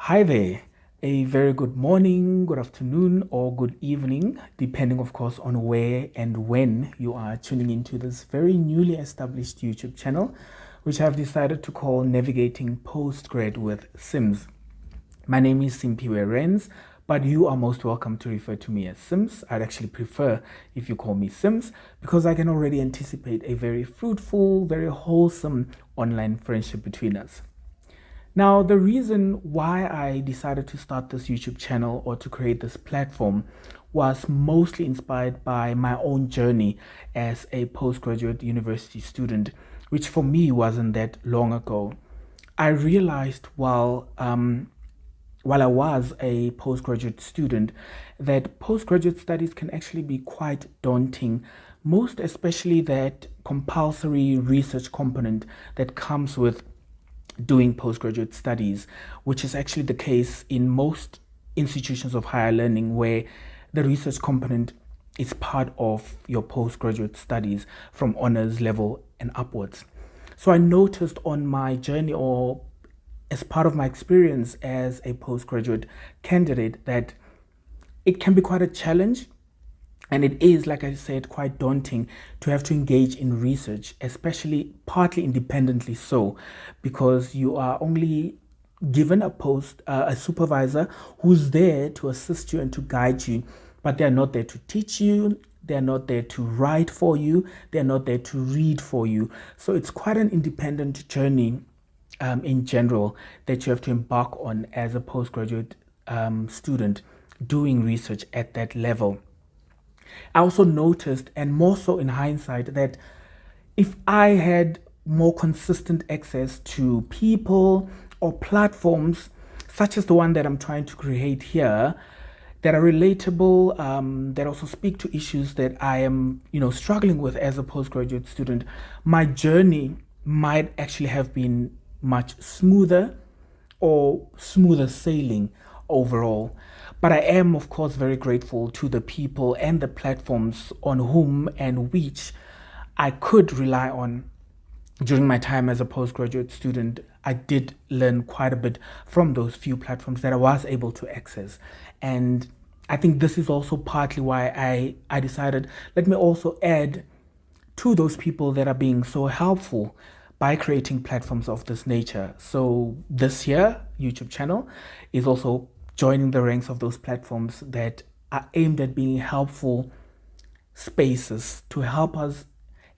Hi there. A very good morning, good afternoon, or good evening, depending, of course, on where and when you are tuning into this very newly established YouTube channel, which I've decided to call Navigating Postgrad with Sims. My name is Simphiwe Rens, but you are most welcome to refer to me as Sims. I'd actually prefer if you call me Sims because I can already anticipate a very fruitful, very wholesome online friendship between us. Now, the reason why I decided to start this YouTube channel or to create this platform was mostly inspired by my own journey as a postgraduate university student, which for me wasn't that long ago. I realized while I was a postgraduate student that postgraduate studies can actually be quite daunting, most especially that compulsory research component that comes with doing postgraduate studies, which is actually the case in most institutions of higher learning where the research component is part of your postgraduate studies from honors level and upwards. So I noticed on my journey or as part of my experience as a postgraduate candidate that it can be quite a challenge, and it is, like I said, quite daunting to have to engage in research, especially partly independently so, because you are only given a supervisor who's there to assist you and to guide you, but they're not there to teach you. They're not there to write for you. They're not there to read for you. So it's quite an independent journey in general that you have to embark on as a postgraduate student doing research at that level. I also noticed, and more so in hindsight, that if I had more consistent access to people or platforms such as the one that I'm trying to create here, that are relatable, that also speak to issues that I am, struggling with as a postgraduate student, my journey might actually have been much smoother or smoother sailing overall. But I am, of course, very grateful to the people and the platforms on whom and which I could rely on during my time as a postgraduate student. I did learn quite a bit from those few platforms that I was able to access. And I think this is also partly why I decided, let me also add to those people that are being so helpful by creating platforms of this nature. So this here YouTube channel is also joining the ranks of those platforms that are aimed at being helpful spaces to help us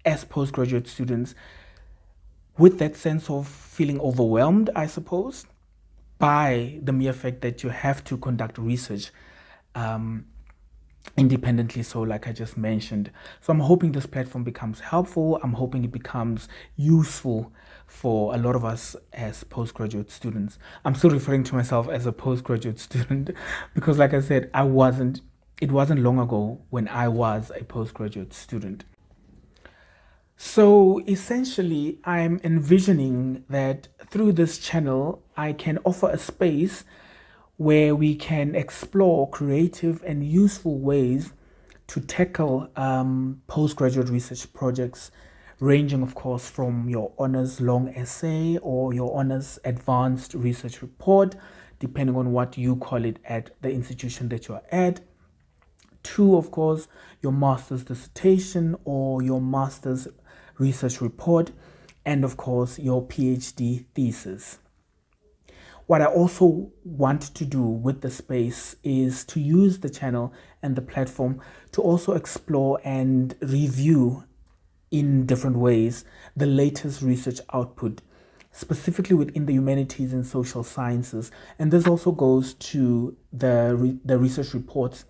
as postgraduate students with that sense of feeling overwhelmed, I suppose, by the mere fact that you have to conduct research independently, so like I just mentioned. So I'm hoping this platform becomes helpful. I'm hoping it becomes useful for a lot of us as postgraduate students. I'm still referring to myself as a postgraduate student because, like I said, it wasn't long ago when I was a postgraduate student. So essentially, I'm envisioning that through this channel, I can offer a space where we can explore creative and useful ways to tackle postgraduate research projects, ranging, of course, from your honors long essay or your honors advanced research report, depending on what you call it at the institution that you're at, to, of course, your master's dissertation or your master's research report, and, of course, your PhD thesis. What I also want to do with the space is to use the channel and the platform to also explore and review in different ways the latest research output, specifically within the humanities and social sciences. And this also goes to the research reports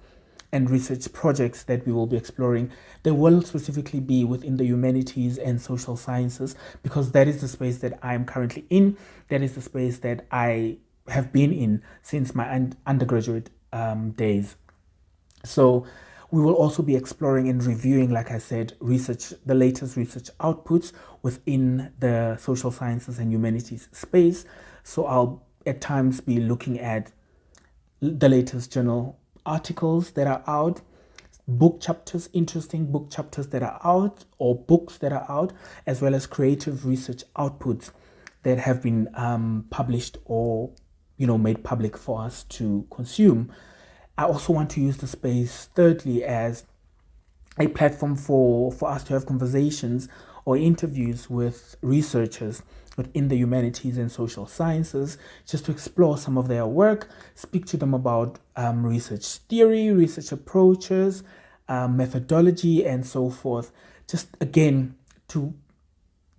and research projects that we will be exploring. They will specifically be within the humanities and social sciences because that is the space that I am currently in. That is the space that I have been in since my undergraduate days. So we will also be exploring and reviewing, like I said, the latest research outputs within the social sciences and humanities space. So I'll at times be looking at the latest journal articles that are out, book chapters, interesting book chapters that are out, or books that are out, as well as creative research outputs that have been published or made public for us to consume. I also want to use the space, thirdly, as a platform for us to have conversations or interviews with researchers within the humanities and social sciences, just to explore some of their work, speak to them about research theory, research approaches, methodology, and so forth. Just again, to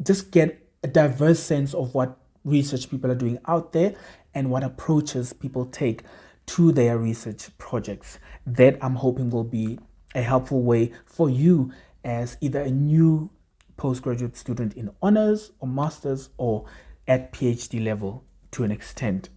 just get a diverse sense of what research people are doing out there and what approaches people take to their research projects. That I'm hoping will be a helpful way for you as either a new postgraduate student in honors or masters or at PhD level to an extent.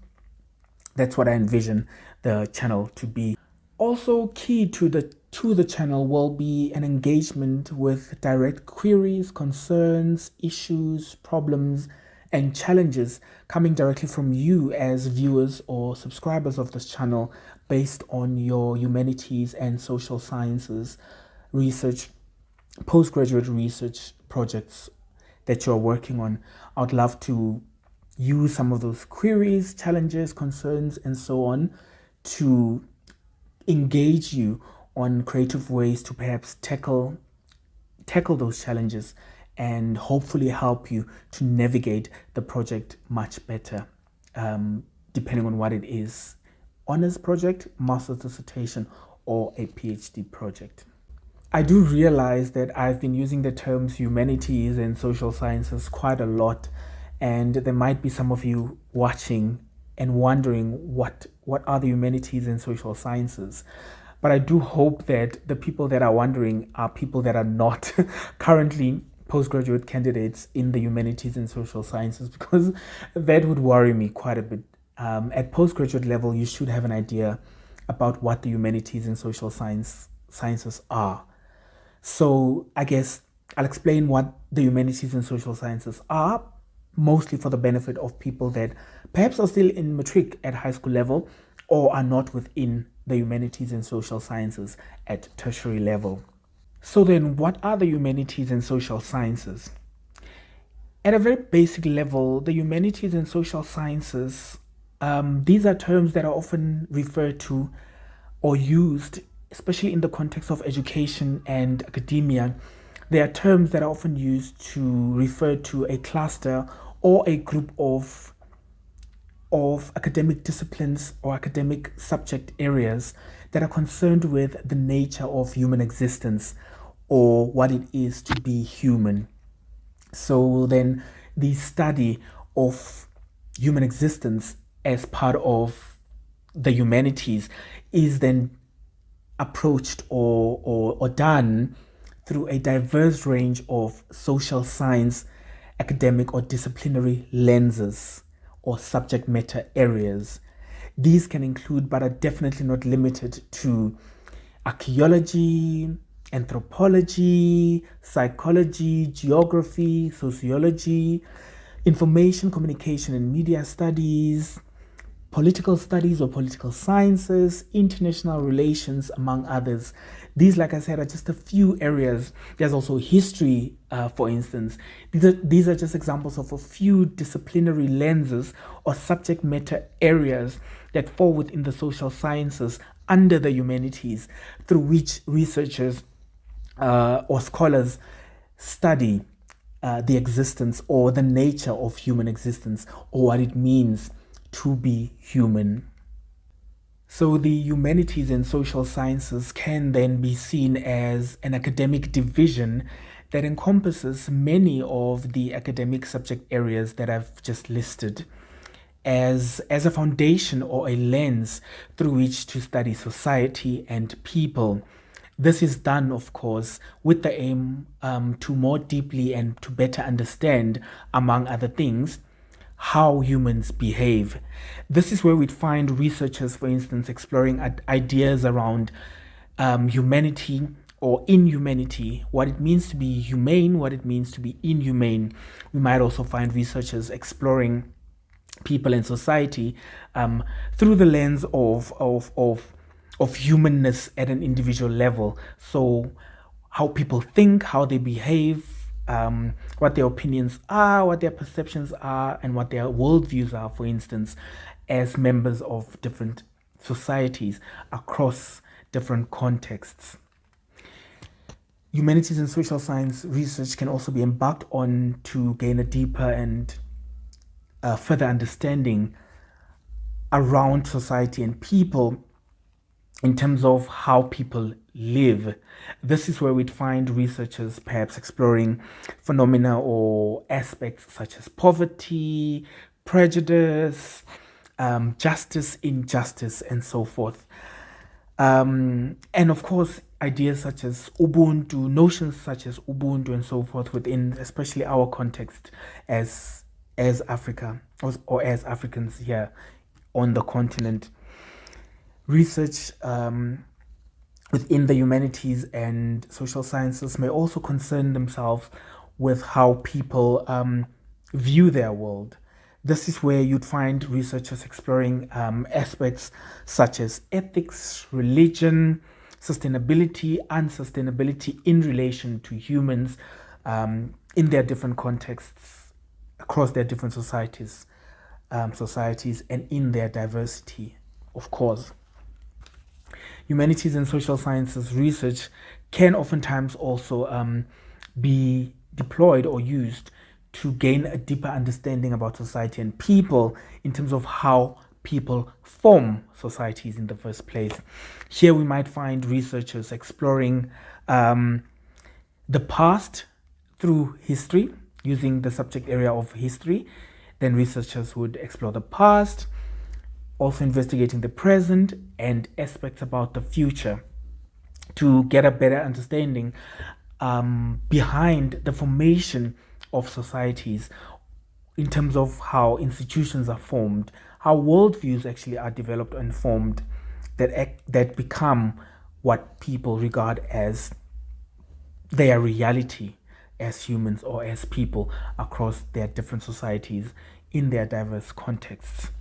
That's what I envision the channel to be. Also key to the channel will be an engagement with direct queries, concerns, issues, problems, and challenges coming directly from you as viewers or subscribers of this channel based on your humanities and social sciences research, postgraduate research projects that you're working on. I'd love to use some of those queries, challenges, concerns, and so on to engage you on creative ways to perhaps tackle those challenges and hopefully help you to navigate the project much better, depending on what it is: honors project, master's dissertation, or a PhD project. I do realize that I've been using the terms humanities and social sciences quite a lot, and there might be some of you watching and wondering what are the humanities and social sciences. But I do hope that the people that are wondering are people that are not currently postgraduate candidates in the humanities and social sciences, because that would worry me quite a bit. At postgraduate level, you should have an idea about what the humanities and social sciences are. So I guess I'll explain what the humanities and social sciences are, mostly for the benefit of people that perhaps are still in matric at high school level or are not within the humanities and social sciences at tertiary level. So then, what are the humanities and social sciences? At a very basic level, the humanities and social sciences, these are terms that are often referred to or used, especially in the context of education and academia. They are terms that are often used to refer to a cluster or a group of academic disciplines or academic subject areas that are concerned with the nature of human existence or what it is to be human. So then the study of human existence as part of the humanities is then approached or done through a diverse range of social science, academic or disciplinary lenses or subject matter areas. These can include, but are definitely not limited to, archaeology, anthropology, psychology, geography, sociology, information, communication and media studies, political studies or political sciences, international relations, among others. These, like I said, are just a few areas. There's also history, for instance. These are just examples of a few disciplinary lenses or subject matter areas that fall within the social sciences under the humanities, through which researchers or scholars study the existence or the nature of human existence, or what it means to be human. So the humanities and social sciences can then be seen as an academic division that encompasses many of the academic subject areas that I've just listed as a foundation or a lens through which to study society and people. This is done, of course, with the aim to more deeply and to better understand, among other things, how humans behave. This is where we'd find researchers, for instance, exploring ideas around humanity or inhumanity, what it means to be humane, what it means to be inhumane. We might also find researchers exploring people and society through the lens of humanness at an individual level. So how people think, how they behave, what their opinions are, what their perceptions are, and what their worldviews are, for instance, as members of different societies across different contexts. Humanities and social science research can also be embarked on to gain a deeper and further understanding around society and people in terms of how people live. This is where we'd find researchers perhaps exploring phenomena or aspects such as poverty, prejudice, justice, injustice, and so forth. And of course, ideas such as Ubuntu, notions such as Ubuntu, and so forth within, especially our context as Africa or as Africans here on the continent. Research within the humanities and social sciences may also concern themselves with how people view their world. This is where you'd find researchers exploring aspects such as ethics, religion, sustainability, unsustainability in relation to humans in their different contexts across their different societies, and in their diversity, of course. Humanities and social sciences research can oftentimes also be deployed or used to gain a deeper understanding about society and people in terms of how people form societies in the first place. Here we might find researchers exploring the past through history, using the subject area of history. Then researchers would explore the past, also investigating the present and aspects about the future to get a better understanding behind the formation of societies in terms of how institutions are formed, how worldviews actually are developed and formed that become what people regard as their reality as humans or as people across their different societies in their diverse contexts.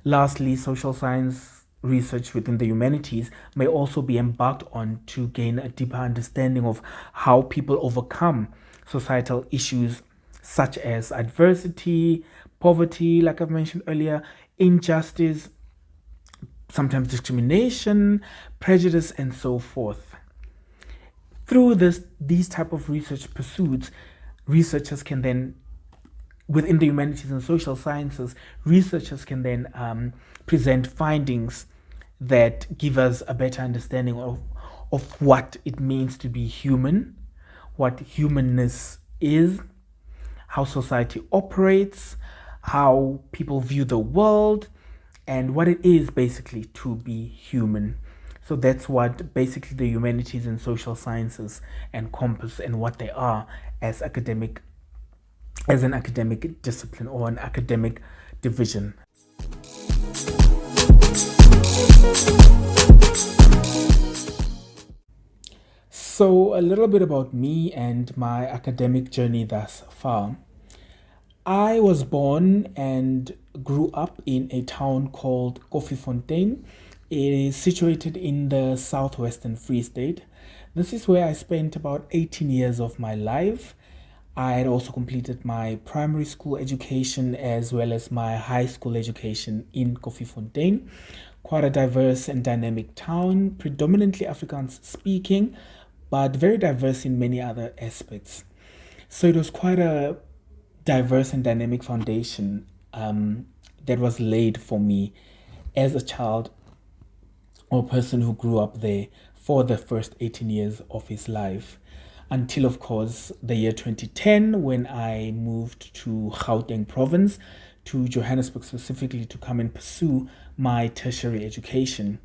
Lastly, social science research within the humanities may also be embarked on to gain a deeper understanding of how people overcome societal issues such as adversity, poverty, like I've mentioned earlier, injustice, sometimes discrimination, prejudice, and so forth. Through these type of research pursuits, researchers can then, within the humanities and social sciences, researchers can then present findings that give us a better understanding of what it means to be human, what humanness is, how society operates, how people view the world, and what it is basically to be human. So that's what basically the humanities and social sciences encompass and what they are as an academic discipline or an academic division. So a little bit about me and my academic journey thus far. I was born and grew up in a town called Koffiefontein. It is situated in the southwestern Free State. This is where I spent about 18 years of my life. I had also completed my primary school education as well as my high school education in Koffiefontein. Quite a diverse and dynamic town, predominantly Afrikaans speaking, but very diverse in many other aspects. So it was quite a diverse and dynamic foundation that was laid for me as a child or person who grew up there for the first 18 years of his life. Until, of course, the year 2010, when I moved to Gauteng province, to Johannesburg specifically, to come and pursue my tertiary education.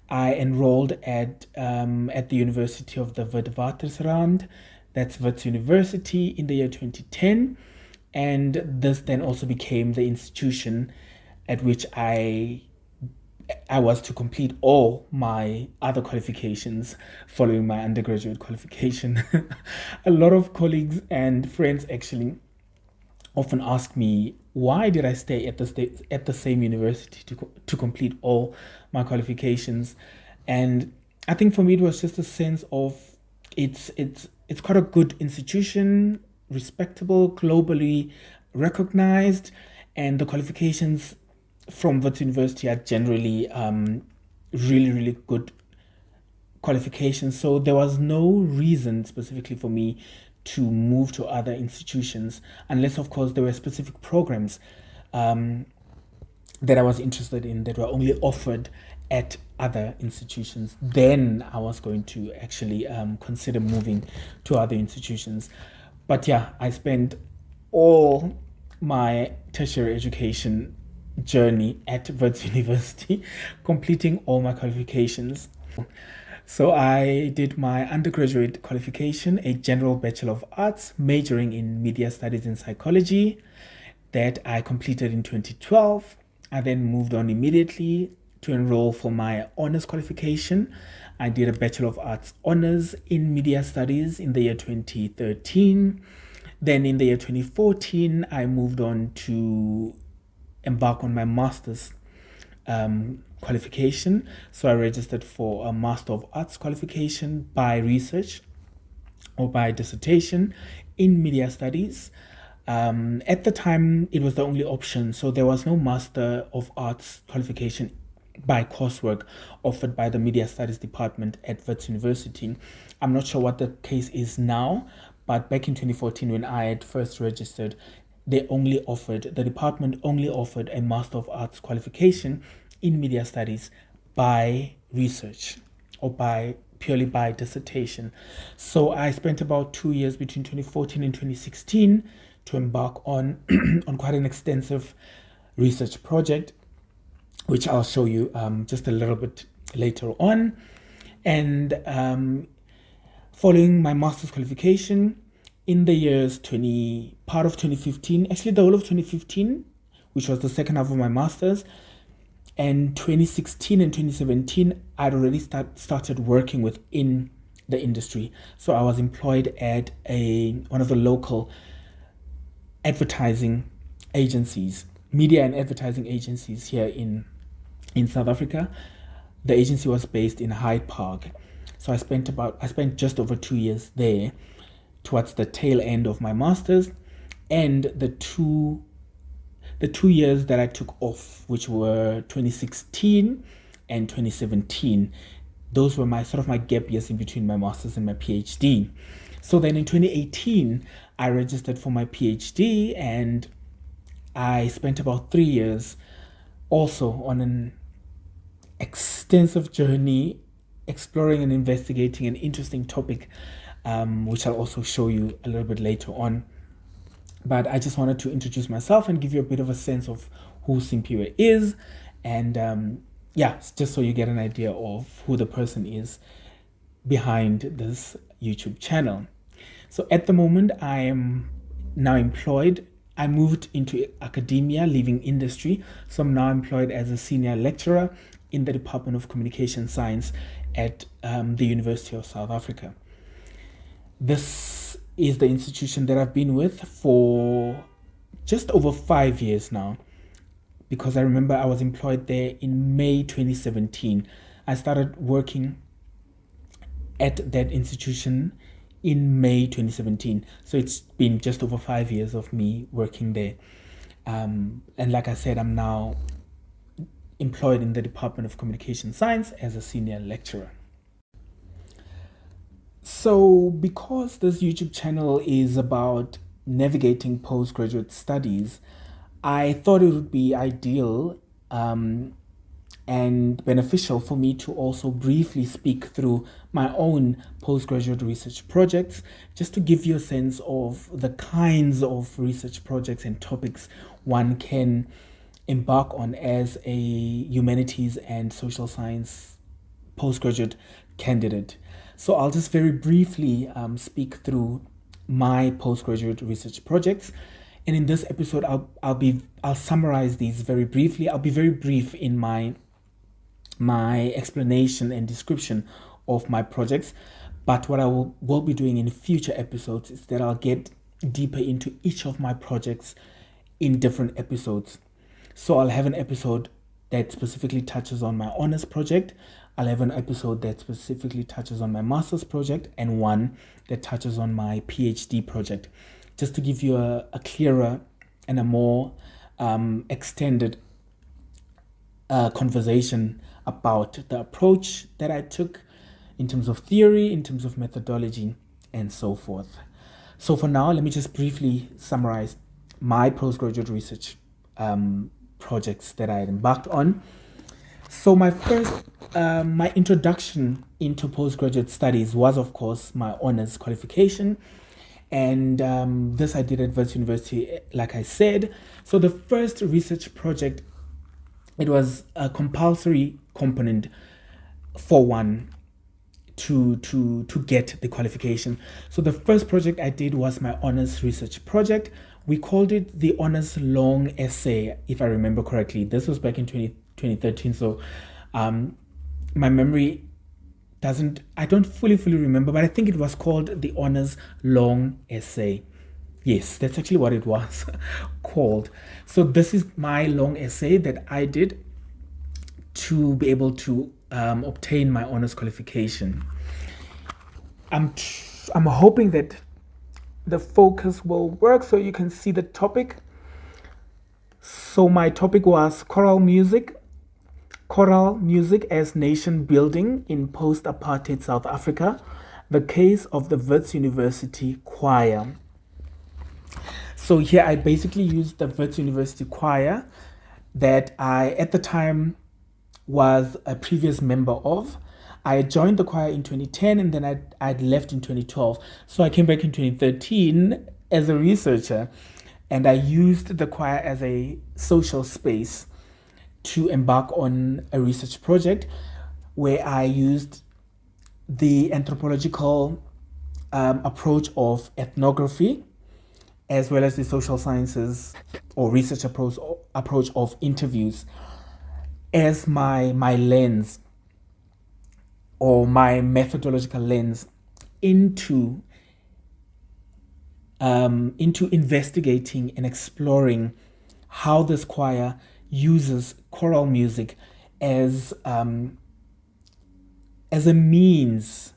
I enrolled at the University of the Witwatersrand, that's Wits University, in the year 2010. And this then also became the institution at which I was to complete all my other qualifications following my undergraduate qualification. A lot of colleagues and friends actually often ask me, why did I stay at the same university to complete all my qualifications? And I think for me it was just a sense of it's it's quite a good institution, respectable, globally recognized, and the qualifications from Wits University are generally really, really good qualifications. So there was no reason specifically for me to move to other institutions, unless, of course, there were specific programs that I was interested in that were only offered at other institutions. Then I was going to actually consider moving to other institutions. But yeah, I spent all my tertiary education journey at Wits University, completing all my qualifications. So I did my undergraduate qualification, a general Bachelor of Arts, majoring in Media Studies and Psychology, that I completed in 2012. I then moved on immediately to enroll for my honors qualification. I did a Bachelor of Arts honors in Media Studies in the year 2013. Then in the year 2014, I moved on to embark on my master's qualification. So I registered for a Master of Arts qualification by research or by dissertation in Media Studies. At the time, it was the only option, so there was no Master of Arts qualification by coursework offered by the Media Studies department at Wits University. I'm not sure what the case is now, but back in 2014, when I had first registered, the department only offered a Master of Arts qualification in Media Studies by research or purely by dissertation. So I spent about 2 years between 2014 and 2016 to embark on on quite an extensive research project, which I'll show you just a little bit later on. And following my master's qualification in the years part of 2015, actually the whole of 2015, which was the second half of my master's, and 2016 and 2017, I'd already started working within the industry. So I was employed at one of the local advertising agencies, media and advertising agencies here in South Africa. The agency was based in Hyde Park. So I spent just over 2 years there towards the tail end of my master's, and the two years that I took off, which were 2016 and 2017, those were my gap years in between my master's and my PhD. So then in 2018, I registered for my PhD, and I spent about 3 years also on an extensive journey exploring and investigating an interesting topic, which I'll also show you a little bit later on. But I just wanted to introduce myself and give you a bit of a sense of who Simphiwe is, and just so you get an idea of who the person is behind this YouTube channel. So at the moment, I am now employed. I moved into academia, leaving industry. So I'm now employed as a senior lecturer in the Department of Communication Science at the University of South Africa. This is the institution that I've been with for just over 5 years now, because I remember I was employed there in May 2017. I started working at that institution in May 2017. So it's been just over 5 years of me working there. And like I said, I'm now employed in the Department of Communication Science as a senior lecturer. So because this YouTube channel is about navigating postgraduate studies, I thought it would be ideal and beneficial for me to also briefly speak through my own postgraduate research projects, just to give you a sense of the kinds of research projects and topics one can embark on as a humanities and social science postgraduate candidate. So I'll just very briefly speak through my postgraduate research projects. And in this episode, I'll summarize these very briefly. I'll be very brief in my explanation and description of my projects. But what I will be doing in future episodes is that I'll get deeper into each of my projects in different episodes. So I'll have an episode that specifically touches on my honors project. I'll have an episode that specifically touches on my master's project and one that touches on my PhD project, just to give you a clearer and a more extended conversation about the approach that I took in terms of theory, in terms of methodology, and so forth. So for now, let me just briefly summarize my postgraduate research projects that I had embarked on. So my first, my introduction into postgraduate studies was, of course, my honors qualification. And this I did at Wits University, like I said. So the first research project, it was a compulsory component for one to get the qualification. So the first project I did was my honors research project. We called it the honors long essay, if I remember correctly. This was back in 2013. So my memory I don't fully remember, but I think it was called the honors long essay. Yes, that's actually what it was called. So this is my long essay that I did to be able to obtain my honors qualification. I'm hoping that the focus will work so you can see the topic. So my topic was choral music as nation building in post-apartheid South Africa, the case of the Wits University choir. So here I basically used the Wits University choir that I at the time was a previous member of. I joined the choir in 2010 and then I'd left in 2012. So I came back in 2013 as a researcher, and I used the choir as a social space to embark on a research project where I used the anthropological approach of ethnography, as well as the social sciences or research approach of interviews as my lens or my methodological lens into investigating and exploring how this choir uses choral music as a means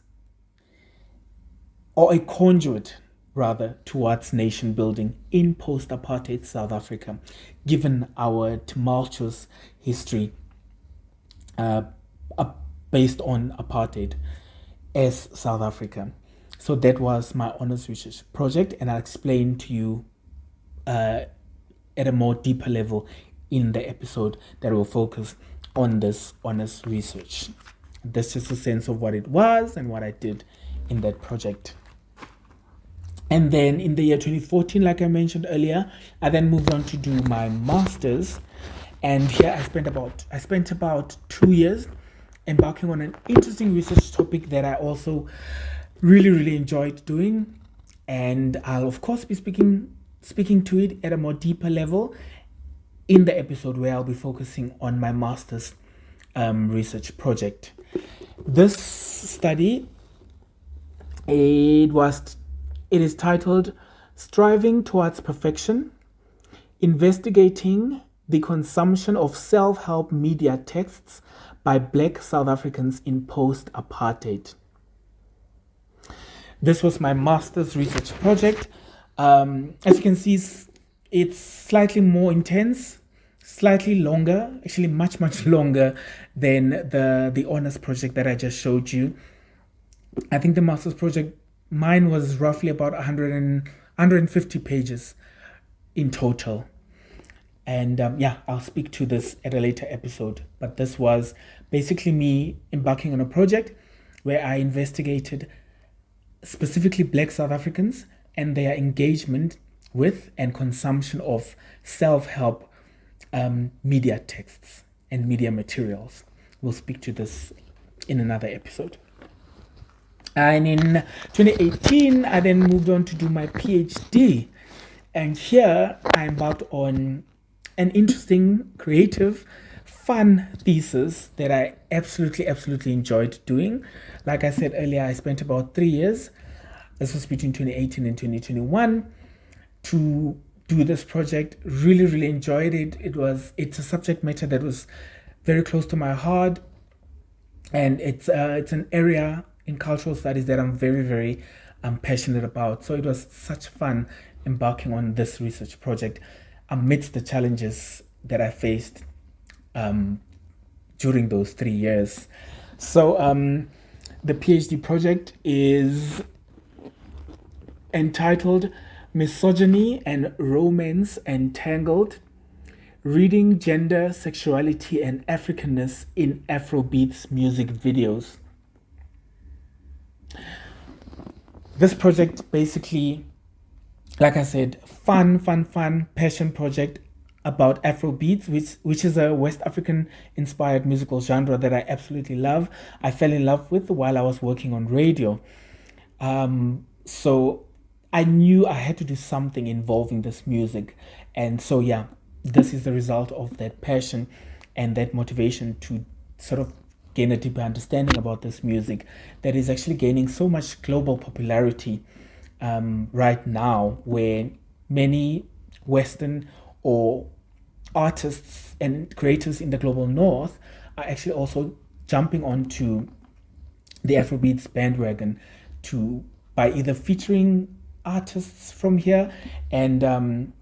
or a conduit rather towards nation building in post-apartheid South Africa, given our tumultuous history based on apartheid as South Africa. So that was my honors research project, and I'll explain to you at a more deeper level in the episode that will focus on this honors research. That's just a sense of what it was and what I did in that project. And then in the year 2014, like I mentioned earlier, I then moved on to do my master's. And here I spent about 2 years embarking on an interesting research topic that I also really enjoyed doing. And I'll of course be speaking to it at a more deeper level in the episode where I'll be focusing on my master's research project. This study, it is titled Striving Towards Perfection, Investigating the Consumption of Self-Help Media Texts by Black South Africans in Post-Apartheid. This was my master's research project. As you can see, it's slightly more intense, slightly longer, actually much longer than the honors project that I just showed you. I think the master's project, mine was roughly about 150 pages in total. And I'll speak to this at a later episode. But this was basically me embarking on a project where I investigated specifically Black South Africans and their engagement with and consumption of self-help media texts and media materials. We'll speak to this in another episode. And in 2018, I then moved on to do my PhD. And here I embarked on an interesting, creative, fun thesis that I absolutely enjoyed doing. Like I said earlier, I spent about 3 years, this was between 2018 and 2021, to do this project. Really enjoyed it. It's a subject matter that was very close to my heart. and it's an area in cultural studies that I'm very, very passionate about. So it was such fun embarking on this research project amidst the challenges that I faced during those 3 years. So the PhD project is entitled Misogyny and Romance Entangled: Reading Gender, Sexuality, and Africanness in Afrobeats Music Videos. This project basically, like I said, fun, passion project about Afrobeats, which is a West African inspired musical genre that I absolutely love. I fell in love with while I was working on radio. So I knew I had to do something involving this music. And so, yeah, this is the result of that passion and that motivation to sort of gain a deeper understanding about this music that is actually gaining so much global popularity right now, where many Western or artists and creators in the global north are actually also jumping onto the Afrobeats bandwagon to by either featuring artists from here and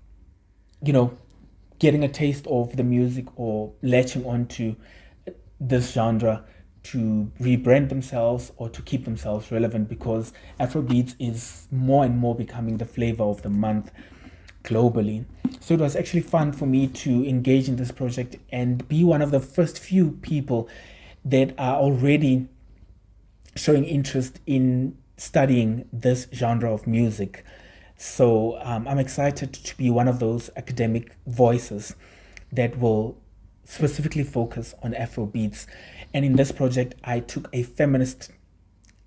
getting a taste of the music or latching onto this genre to rebrand themselves or to keep themselves relevant, because Afrobeats is more and more becoming the flavor of the month globally. So it was actually fun for me to engage in this project and be one of the first few people that are already showing interest in studying this genre of music. So I'm excited to be one of those academic voices that will specifically focus on Afrobeats. And in this project, I took a feminist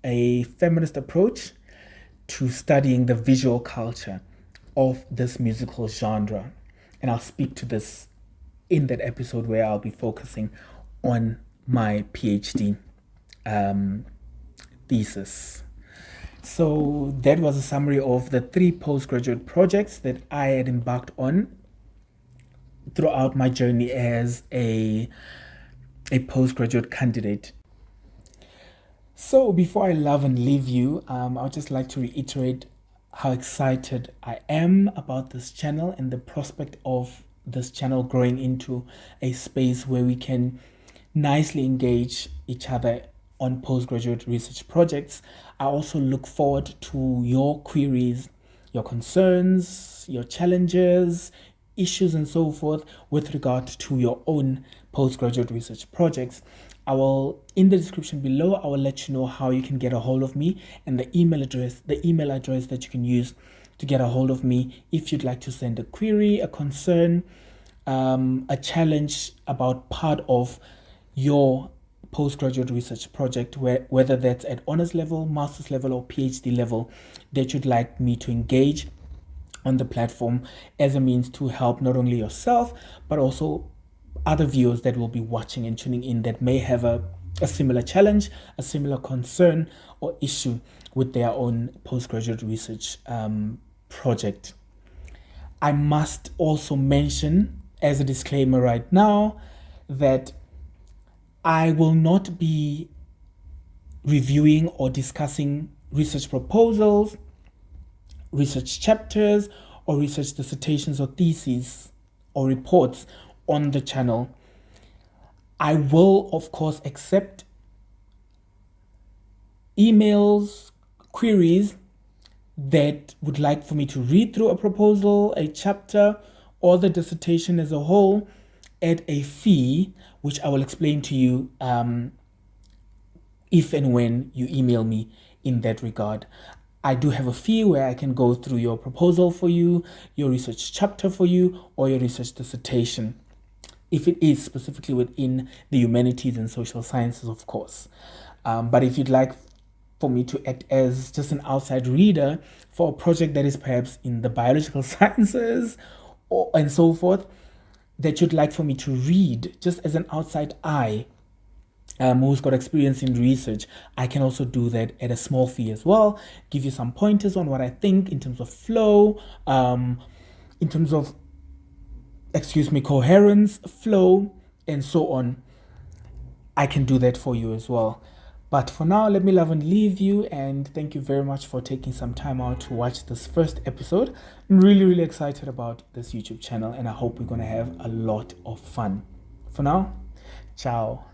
approach to studying the visual culture of this musical genre. And I'll speak to this in that episode where I'll be focusing on my PhD thesis. So that was a summary of the 3 postgraduate projects that I had embarked on throughout my journey as a postgraduate candidate. So before I love and leave you, I would just like to reiterate how excited I am about this channel and the prospect of this channel growing into a space where we can nicely engage each other on postgraduate research projects. I also look forward to your queries, your concerns, your challenges, issues, and so forth with regard to your own postgraduate research projects. I will, in the description below, I will let you know how you can get a hold of me and the email address that you can use to get a hold of me if you'd like to send a query, a concern, a challenge about part of your postgraduate research project, whether that's at honors level, master's level, or PhD level, that you'd like me to engage on the platform as a means to help not only yourself, but also other viewers that will be watching and tuning in that may have a similar challenge, a similar concern or issue with their own postgraduate research project. I must also mention as a disclaimer right now that I will not be reviewing or discussing research proposals, research chapters, or research dissertations or theses or reports on the channel. I will, of course, accept emails, queries that would like for me to read through a proposal, a chapter, or the dissertation as a whole at a fee, which I will explain to you if and when you email me in that regard. I do have a fee where I can go through your proposal for you, your research chapter for you, or your research dissertation, if it is specifically within the Humanities and Social Sciences, of course. But if you'd like for me to act as just an outside reader for a project that is perhaps in the biological sciences and so forth, that you'd like for me to read just as an outside eye, who's got experience in research, I can also do that at a small fee as well, give you some pointers on what I think in terms of flow, in terms of, coherence, flow, and so on. I can do that for you as well. But for now, let me love and leave you, and thank you very much for taking some time out to watch this first episode. I'm really, really excited about this YouTube channel, and I hope we're going to have a lot of fun. For now, ciao.